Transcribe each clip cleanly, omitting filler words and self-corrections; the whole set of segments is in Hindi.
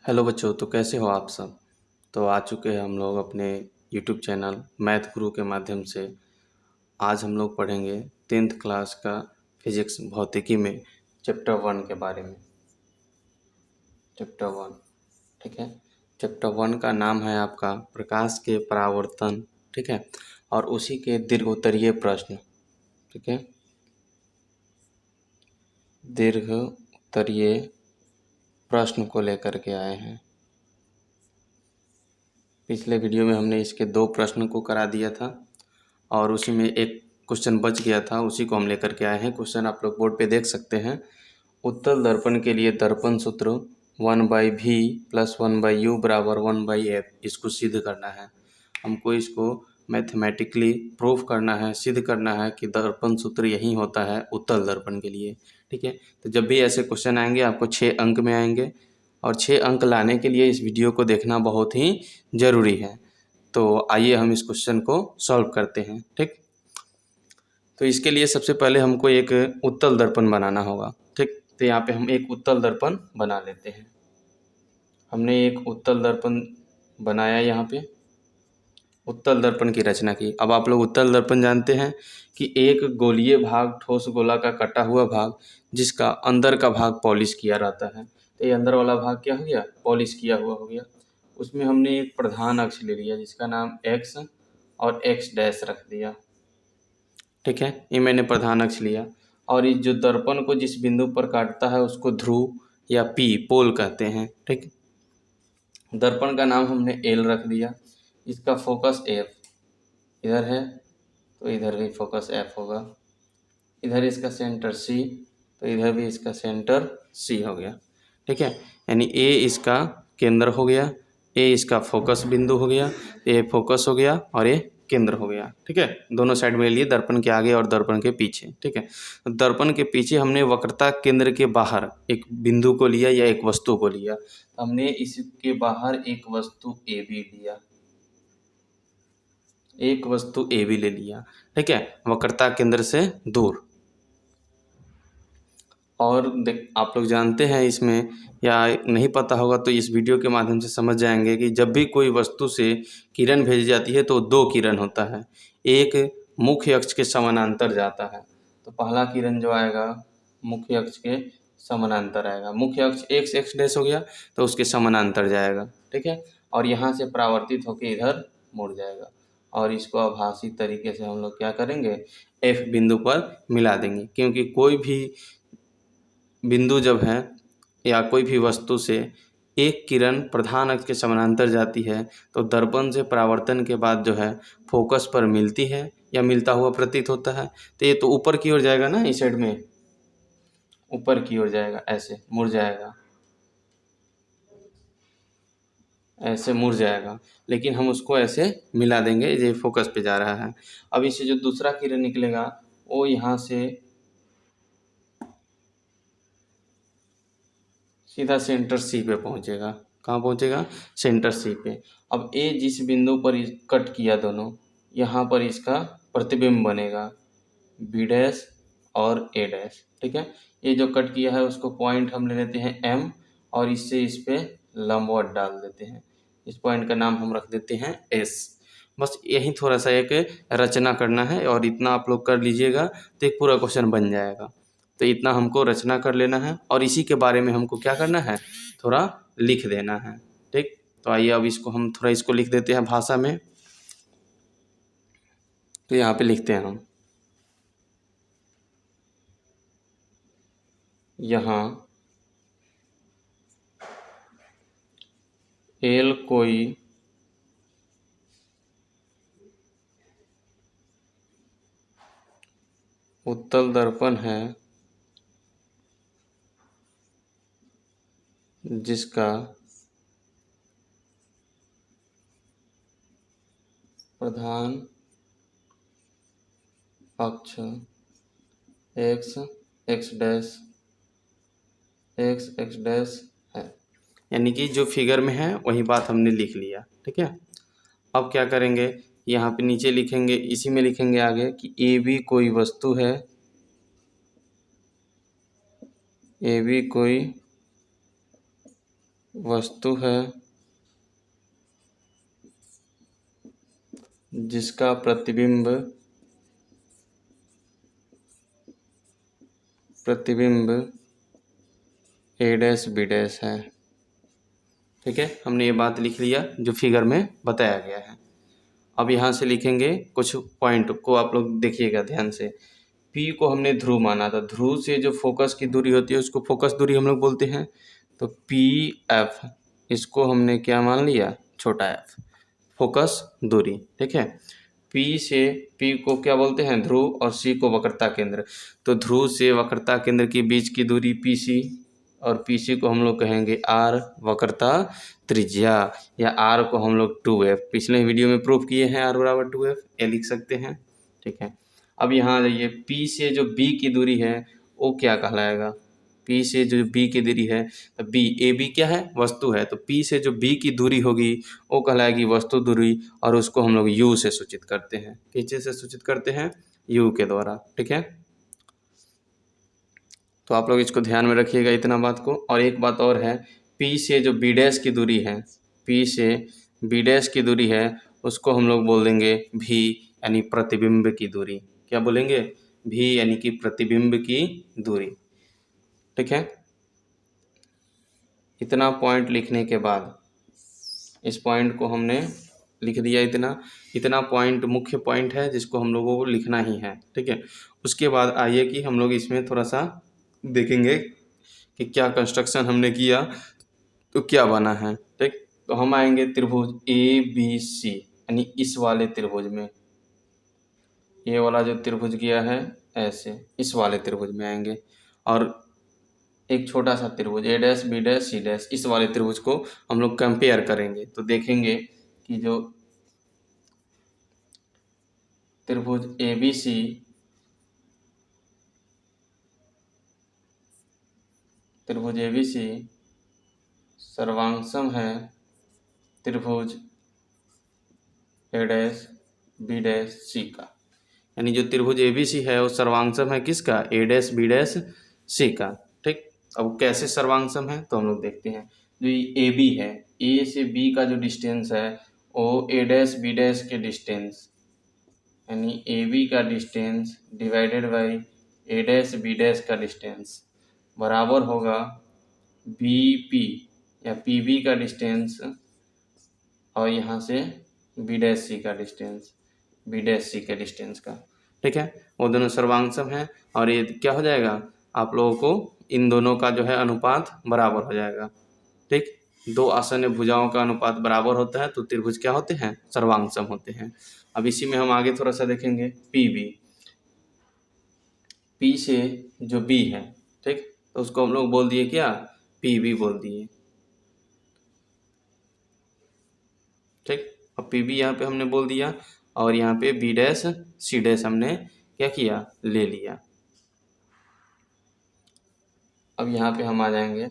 हेलो बच्चों, तो कैसे हो आप सब। तो आ चुके हैं हम लोग अपने यूट्यूब चैनल मैथ गुरु के माध्यम से। आज हम लोग पढ़ेंगे 10th क्लास का फिजिक्स भौतिकी में चैप्टर 1 के बारे में। चैप्टर 1, ठीक है। चैप्टर 1 का नाम है आपका प्रकाश के परावर्तन, ठीक है, और उसी के दीर्घोत्तरीय प्रश्न, ठीक है। दीर्घोत्तरीय प्रश्न को लेकर के आए हैं। पिछले वीडियो में हमने इसके 2 प्रश्न को करा दिया था और उसी में एक क्वेश्चन बच गया था, उसी को हम लेकर के आए हैं। क्वेश्चन आप लोग बोर्ड पे देख सकते हैं। उत्तल दर्पण के लिए दर्पण सूत्र 1/v + 1/u = 1/f, इसको सिद्ध करना है। हमको इसको मैथमेटिकली प्रूफ करना है, सिद्ध करना है कि दर्पण सूत्र यही होता है उत्तल दर्पण के लिए, ठीक है। तो जब भी ऐसे क्वेश्चन आएंगे आपको 6 अंक में आएंगे और 6 अंक लाने के लिए इस वीडियो को देखना बहुत ही ज़रूरी है। तो आइए हम इस क्वेश्चन को सॉल्व करते हैं, ठीक। तो इसके लिए सबसे पहले हमको एक उत्तल दर्पण बनाना होगा, ठीक। तो यहाँ पे हम एक उत्तल दर्पण बना लेते हैं। हमने एक उत्तल दर्पण बनाया, यहाँ पे उत्तल दर्पण की रचना की। अब आप लोग उत्तल दर्पण जानते हैं कि एक गोलीय भाग, ठोस गोला का कटा हुआ भाग, जिसका अंदर का भाग पॉलिश किया रहता है। तो ये अंदर वाला भाग क्या हो गया, पॉलिश किया हुआ हो गया। उसमें हमने एक प्रधान अक्ष ले लिया जिसका नाम x और x' रख दिया, ठीक है। ये मैंने प्रधान अक्ष लिया। और इस जो दर्पण को जिस बिंदु पर काटता है उसको ध्रुव या पी पोल कहते हैं, ठीक। दर्पण का नाम हमने एल रख दिया। इसका फोकस एफ इधर है, तो इधर भी फोकस एफ होगा। इधर इसका सेंटर सी, तो इधर भी इसका सेंटर सी हो गया, ठीक है। यानी ए इसका केंद्र हो गया, ए इसका फोकस बिंदु हो गया, ए फोकस हो गया और ए केंद्र हो गया, ठीक है। दोनों साइड में लिए, दर्पण के आगे और दर्पण के पीछे, ठीक है। दर्पण के पीछे हमने वक्रता केंद्र के बाहर एक बिंदु को लिया या एक वस्तु को लिया। हमने इसके बाहर एक वस्तु ए बी लिया, एक वस्तु ए बी ले लिया, ठीक है, वक्रता केंद्र से दूर। और आप लोग जानते हैं इसमें, या नहीं पता होगा तो इस वीडियो के माध्यम से समझ जाएंगे कि जब भी कोई वस्तु से किरण भेजी जाती है तो 2 किरण होता है। एक मुख्य अक्ष के समानांतर जाता है, तो पहला किरण जो आएगा मुख्य अक्ष के समानांतर आएगा। मुख्य अक्ष x हो गया तो उसके समानांतर जाएगा, ठीक है। और यहाँ से परावर्तित होकर इधर मुड़ जाएगा और इसको आभासी तरीके से हम लोग क्या करेंगे, F बिंदु पर मिला देंगे। क्योंकि कोई भी बिंदु जब है या कोई भी वस्तु से एक किरण प्रधान अक्ष के समानांतर जाती है तो दर्पण से परावर्तन के बाद जो है फोकस पर मिलती है या मिलता हुआ प्रतीत होता है। तो ये तो ऊपर की ओर जाएगा ना, इस साइड में ऊपर की ओर जाएगा, ऐसे मुड़ जाएगा, ऐसे मुड़ जाएगा। लेकिन हम उसको ऐसे मिला देंगे, ये फोकस पे जा रहा है। अब इससे जो दूसरा किरण निकलेगा वो यहाँ से सीधा सेंटर सी पे पहुँचेगा। कहाँ पहुँचेगा, सेंटर सी पे। अब ए जिस बिंदु पर कट किया दोनों, यहाँ पर इसका प्रतिबिंब बनेगा b' और a', ठीक है। ये जो कट किया है उसको पॉइंट हम ले लेते हैं m और इससे इस पे लंबवत डाल देते हैं। इस पॉइंट का नाम हम रख देते हैं s। बस यही थोड़ा सा एक रचना करना है और इतना आप लोग कर लीजिएगा तो एक पूरा क्वेश्चन बन जाएगा। तो इतना हमको रचना कर लेना है और इसी के बारे में हमको क्या करना है, थोड़ा लिख देना है, ठीक। तो आइए अब इसको हम थोड़ा इसको लिख देते हैं भाषा में। तो यहाँ पे लिखते हैं हम, यहाँ एल कोई उत्तल दर्पण है जिसका प्रधान अक्ष x है। यानी कि जो फिगर में है वही बात हमने लिख लिया, ठीक है। अब क्या करेंगे, यहाँ पे नीचे लिखेंगे, इसी में लिखेंगे आगे कि ए बी कोई वस्तु है, ए बी कोई वस्तु है जिसका प्रतिबिंब ए डैश बी डैश है। ठीक है, हमने ये बात लिख लिया जो फिगर में बताया गया है। अब यहाँ से लिखेंगे कुछ पॉइंट को, आप लोग देखिएगा ध्यान से। P को हमने ध्रुव माना था, ध्रुव से जो फोकस की दूरी होती है उसको फोकस दूरी हम लोग बोलते हैं। तो PF इसको हमने क्या मान लिया, छोटा f, फोकस दूरी। ठीक है, P को क्या बोलते हैं, ध्रुव, और C को वक्रता केंद्र। तो ध्रुव से वक्रता केंद्र के बीच की दूरी PC, और PC को हम लोग कहेंगे R, वक्रता त्रिज्या, या R को हम लोग 2F, पिछले वीडियो में प्रूफ किए हैं R बराबर 2F, ये लिख सकते हैं। ठीक है, अब यहाँ आ जाइए, P से जो B की दूरी है वो क्या कहलाएगा, P से जो B की दूरी है, तो AB क्या है, वस्तु है, तो P से जो B की दूरी होगी वो कहलाएगी वस्तु दूरी, और उसको हम लोग U से सूचित करते हैं। किस चीज़ से सूचित करते हैं, U के द्वारा। ठीक है, तो आप लोग इसको ध्यान में रखिएगा इतना बात को। और एक बात और है, P से जो B डैश की दूरी है, P से B डैश की दूरी है, उसको हम लोग बोल देंगे V, यानी प्रतिबिंब की दूरी। क्या बोलेंगे, V यानी कि प्रतिबिंब की दूरी। ठीक है, इतना पॉइंट लिखने के बाद, इस पॉइंट को हमने लिख दिया, इतना पॉइंट मुख्य पॉइंट है जिसको हम लोगों को लिखना ही है। ठीक है, उसके बाद आइए कि हम लोग इसमें थोड़ा सा देखेंगे कि क्या कंस्ट्रक्शन हमने किया तो क्या बना है। ठीक, तो हम आएंगे त्रिभुज ABC, यानी इस वाले त्रिभुज में, ये वाला जो त्रिभुज किया है ऐसे, इस वाले त्रिभुज में आएंगे, और एक छोटा सा त्रिभुज A dash B dash C dash, इस वाले त्रिभुज को हम लोग कंपेयर करेंगे। तो देखेंगे कि जो त्रिभुज ABC सर्वांगसम है त्रिभुज A dash B dash C का, यानी जो त्रिभुज ABC है वो सर्वांगसम है किसका, A dash B dash C का। ठीक, अब कैसे सर्वांगसम है तो हम लोग देखते हैं। जो ये AB है, A से B का जो डिस्टेंस है वो A डैश B डैश के डिस्टेंस, यानी AB का distance divided by A dash B dash का डिस्टेंस बराबर होगा BP या PB का डिस्टेंस, और यहाँ से B डैश C का डिस्टेंस, B डैश C के डिस्टेंस का। ठीक है, वो दोनों सर्वांगसम है, और ये क्या हो जाएगा, आप लोगों को इन दोनों का जो है अनुपात बराबर हो जाएगा। ठीक, दो आसन्न भुजाओं का अनुपात बराबर होता है तो त्रिभुज क्या होते हैं, सर्वांगसम होते हैं। अब इसी में हम आगे थोड़ा सा देखेंगे PB, P से जो B है, ठीक, तो उसको हम लोग बोल दिए क्या, PB बोल दिए। ठीक, अब PB यहाँ पे हमने बोल दिया, और यहाँ पे B डैश C डैश हमने क्या किया, ले लिया। अब यहाँ पे हम आ जाएंगे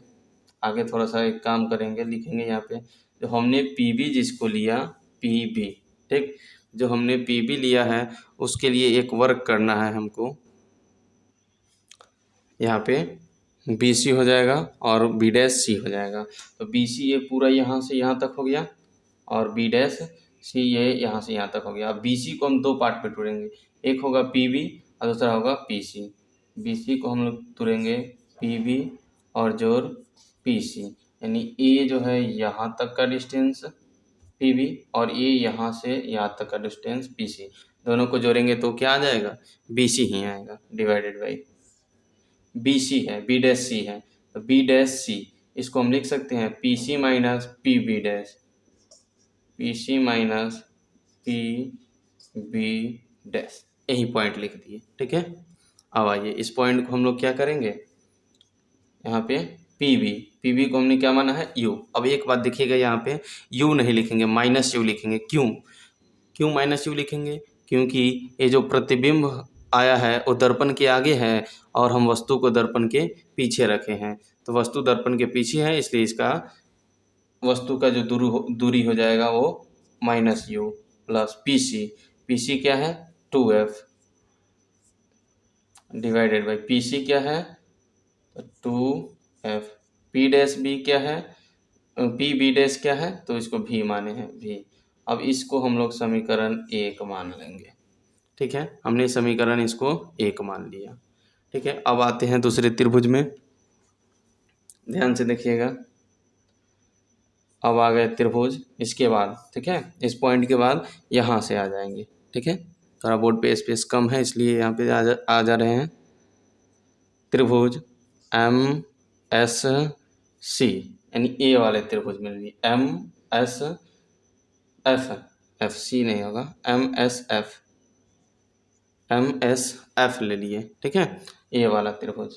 आगे, थोड़ा सा एक काम करेंगे, लिखेंगे यहाँ पे जो हमने PB जिसको लिया, PB, ठीक, जो हमने PB लिया है उसके लिए एक वर्क करना है हमको। यहाँ पे BC हो जाएगा और B डैश C हो जाएगा, तो BC ये पूरा यहाँ से यहाँ तक हो गया, और B डैश C ये यहाँ से यहाँ तक हो गया। अब BC को हम दो पार्ट में तोड़ेंगे, एक होगा PB और दूसरा होगा PC। BC को हम लोग तोड़ेंगे PB और जोड़ PC, यानी A जो है यहाँ तक का डिस्टेंस PB, और A यहाँ से यहाँ तक का डिस्टेंस PC, दोनों को जोड़ेंगे तो क्या आ जाएगा, BC ही आएगा, डिवाइडेड बाई BC है, B डैश C है, तो B डैश C इसको हम लिख सकते हैं PC minus PB dash, PC minus PB dash, यही पॉइंट लिख दिए। ठीक है, अब आइए इस पॉइंट को हम लोग क्या करेंगे, यहाँ पे PB को हमने क्या माना है, U। अब एक बात देखिएगा, यहाँ पे U नहीं लिखेंगे, माइनस U लिखेंगे। क्यों माइनस U लिखेंगे, क्योंकि ये जो प्रतिबिंब आया है वो दर्पण के आगे है, और हम वस्तु को दर्पण के पीछे रखे हैं, तो वस्तु दर्पण के पीछे है, इसलिए इसका वस्तु का जो दूरी हो जाएगा वो माइनस U प्लस PC क्या है, 2F, डिवाइडेड बाई PC क्या है, 2F। P डैश B क्या है, पी बी डैश क्या है, तो इसको भी माने हैं भी। अब इसको हम लोग समीकरण 1 मान लेंगे। ठीक है, हमने समीकरण इसको 1 मान लिया। ठीक है, अब आते हैं दूसरे त्रिभुज में, ध्यान से देखिएगा। अब आ गए त्रिभुज, इसके बाद ठीक है, इस पॉइंट के बाद यहाँ से आ जाएंगे। ठीक है, थोड़ा बोर्ड पे स्पेस कम है इसलिए यहाँ पे आ जा रहे हैं। त्रिभुज एम एस सी, यानी ए वाले त्रिभुज में लिए M S F, F C नहीं होगा, एम एस एफ ले लिए। ठीक है, ए वाला त्रिभुज।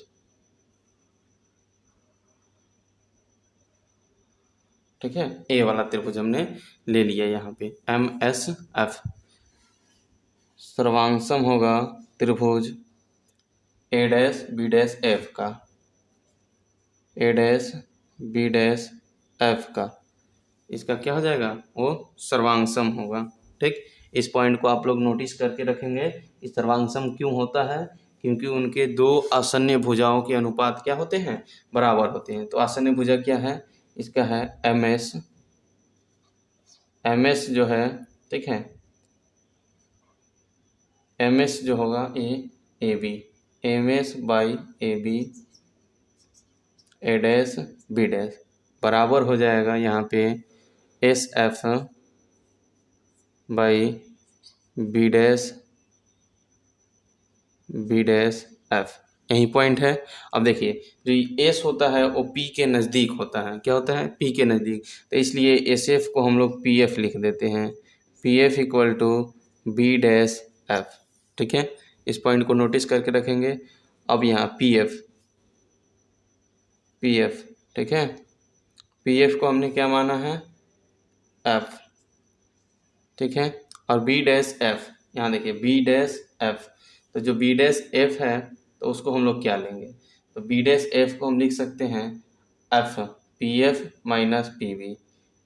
ठीक है, ए वाला त्रिभुज हमने ले लिया यहाँ पे, एम एस एफ। सर्वांशम होगा त्रिभुज ए डैश बी डैश एफ का, ए डैश बी डैश एफ का, इसका क्या हो जाएगा, वो सर्वांशम होगा। ठीक, इस पॉइंट को आप लोग नोटिस करके रखेंगे कि सर्वांशम क्यों होता है, क्योंकि उनके दो आसन्य भुजाओं के अनुपात क्या होते हैं, बराबर होते हैं। तो आसन्य भुजा क्या है, इसका है एम एस, एम एस जो है, ठीक है, एम एस जो होगा A B, M S by A B A dash B dash बराबर हो जाएगा यहाँ पे S F by B dash F. यही पॉइंट है। अब देखिए, जो एस होता है वो पी के नज़दीक होता है, क्या होता है, पी के नज़दीक, तो इसलिए एस एफ को हम लोग पी एफ लिख देते हैं, P F equal to B dash F. ठीक है, इस पॉइंट को नोटिस करके रखेंगे। अब यहाँ पी एफ, ठीक है, पी एफ को हमने क्या माना है, एफ। ठीक है, और बी डैश एफ, यहाँ देखिए बी डैश एफ, तो जो बी डैश एफ है तो उसको हम लोग क्या लेंगे, तो बी डैश एफ को हम लिख सकते हैं F P F minus P B.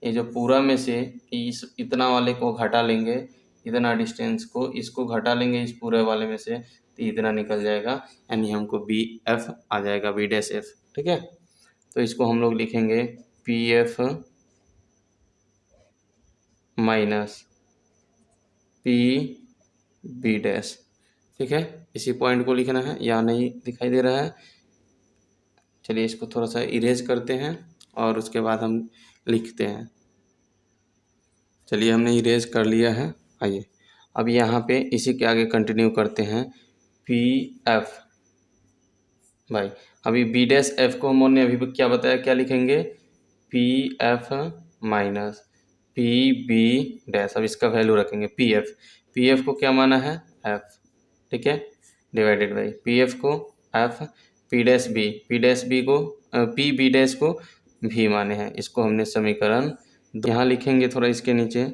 ये जो पूरा में से इस इतना वाले को घटा लेंगे, इतना डिस्टेंस को इसको घटा लेंगे इस पूरे वाले में से, तो इतना निकल जाएगा, यानी हमको बी एफ आ जाएगा, बी डैश एफ। ठीक है, तो इसको हम लोग लिखेंगे P F minus P B dash. ठीक है, इसी पॉइंट को लिखना है, या नहीं दिखाई दे रहा है, चलिए इसको थोड़ा सा इरेज करते हैं और उसके बाद हम लिखते हैं। चलिए हमने इरेज कर लिया है। आइए अब यहाँ पे इसी के आगे कंटिन्यू करते हैं, पी एफ भाई, अभी बी डैश एफ को हमने अभी क्या बताया, क्या लिखेंगे, P F minus P B dash. अब इसका वैल्यू रखेंगे पी एफ को क्या माना है, एफ। ठीक है, डिवाइडेड बाई पी एफ को एफ, पी डैश बी को पी बी डैश को भी माने हैं, इसको हमने समीकरण यहाँ लिखेंगे थोड़ा इसके नीचे,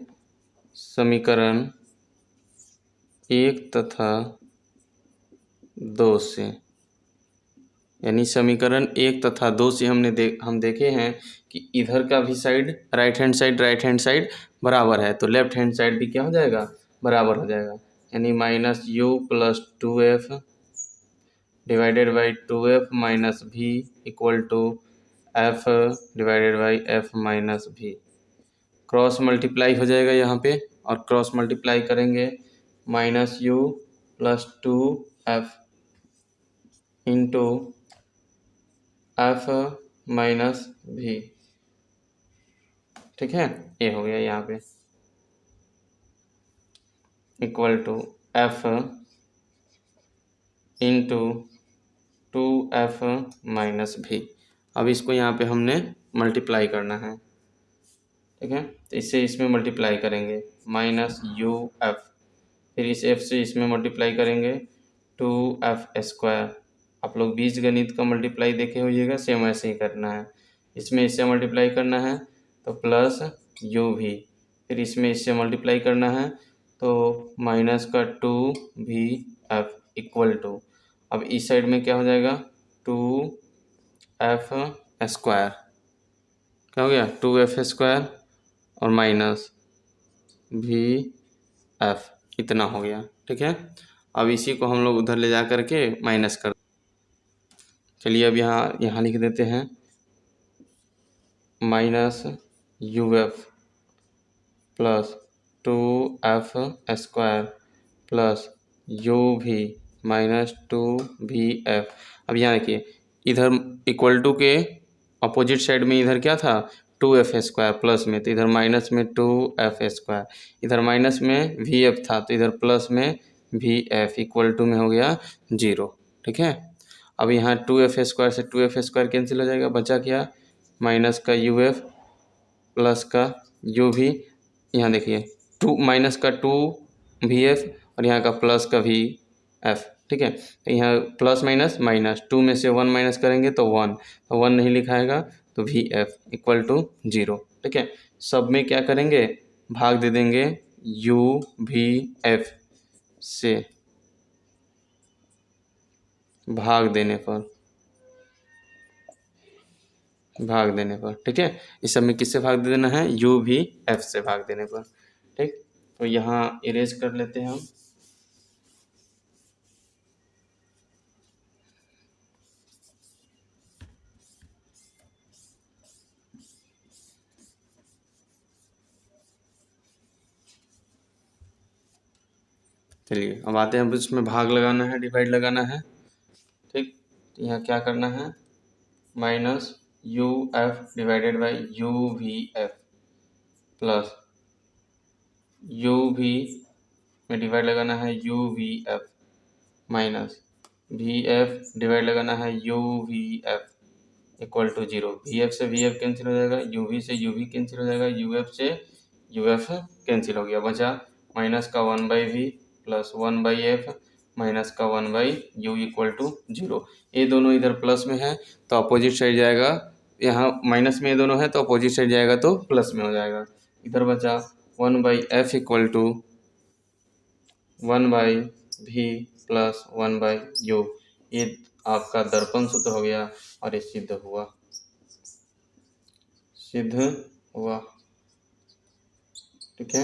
समीकरण 1 तथा 2 से, यानी समीकरण 1 तथा 2 से हम देखे हैं कि इधर का भी साइड राइट हैंड साइड बराबर है, तो लेफ्ट हैंड साइड भी क्या हो जाएगा, बराबर हो जाएगा, यानी minus u plus 2f divided by 2f minus v equal to f divided by f minus v. Cross multiply हो जाएगा यहाँ पे, और क्रॉस मल्टीप्लाई करेंगे minus u plus 2f into f minus v. ठीक है, ये हो गया यहाँ पे equal to f into 2f minus v. अब इसको यहाँ पे हमने मल्टीप्लाई करना है। ठीक है, तो इससे इसमें मल्टीप्लाई करेंगे माइनस यू एफ, फिर इस एफ से इसमें मल्टीप्लाई करेंगे 2f स्क्वायर। आप लोग बीज गणित का मल्टीप्लाई देखे होइएगा, सेम ऐसे ही करना है, इसमें इससे मल्टीप्लाई करना है तो प्लस यू भी, फिर इसमें इससे मल्टीप्लाई करना है तो माइनस का 2v एफ इक्वल टू, अब इस साइड में क्या हो जाएगा, 2f स्क्वायर, क्या हो गया, 2f स्क्वायर और माइनस भी एफ, इतना हो गया। ठीक है, अब इसी को हम लोग उधर ले जा कर के माइनस कर, चलिए अब यहाँ लिख देते हैं minus U F plus 2f² plus you भी माइनस 2vf। अब यहाँ देखिए, इधर इक्वल टू के अपोजिट साइड में इधर क्या था 2f² प्लस में, तो इधर माइनस में 2f², इधर माइनस में vf था तो इधर प्लस में vf इक्वल टू में हो गया 0। ठीक है, अब यहाँ 2f² से 2f² कैंसिल हो जाएगा, बचा क्या माइनस का uf प्लस का u भी। यहाँ देखिए 2 माइनस का 2vf और यहाँ का प्लस का vf। ठीक है, तो यहाँ प्लस माइनस माइनस 2 में से 1 माइनस करेंगे तो 1, तो 1 नहीं लिखाएगा तो vf इक्वल टू 0। ठीक है, सब में क्या करेंगे भाग दे देंगे uvf से, भाग देने पर ठीक है, इस सब में किससे भाग दे देना है uvf से भाग देने पर। ठीक, तो यहाँ इरेज कर लेते हैं हम। चलिए अब आते हैं, अब इसमें भाग लगाना है, डिवाइड लगाना है। ठीक, तो यहाँ क्या करना है minus U F divided by U V F plus U V में डिवाइड लगाना है U V F minus V F divide लगाना है U V F equal to 0। V F से वी एफ कैंसिल हो जाएगा, यू वी से यू वी कैंसिल हो जाएगा, यू एफ से यू एफ कैंसिल हो गया, बचा माइनस का 1/v प्लस 1/f माइनस का 1/u इक्वल टू 0। ये दोनों इधर प्लस में है तो अपोजिट साइड जाएगा, यहाँ माइनस में ये दोनों है तो अपोजिट साइड जाएगा तो प्लस में हो जाएगा। इधर बचा 1/f equal to 1/v plus 1/u। ये आपका दर्पण सूत्र हो गया और ये सिद्ध हुआ। ठीक है।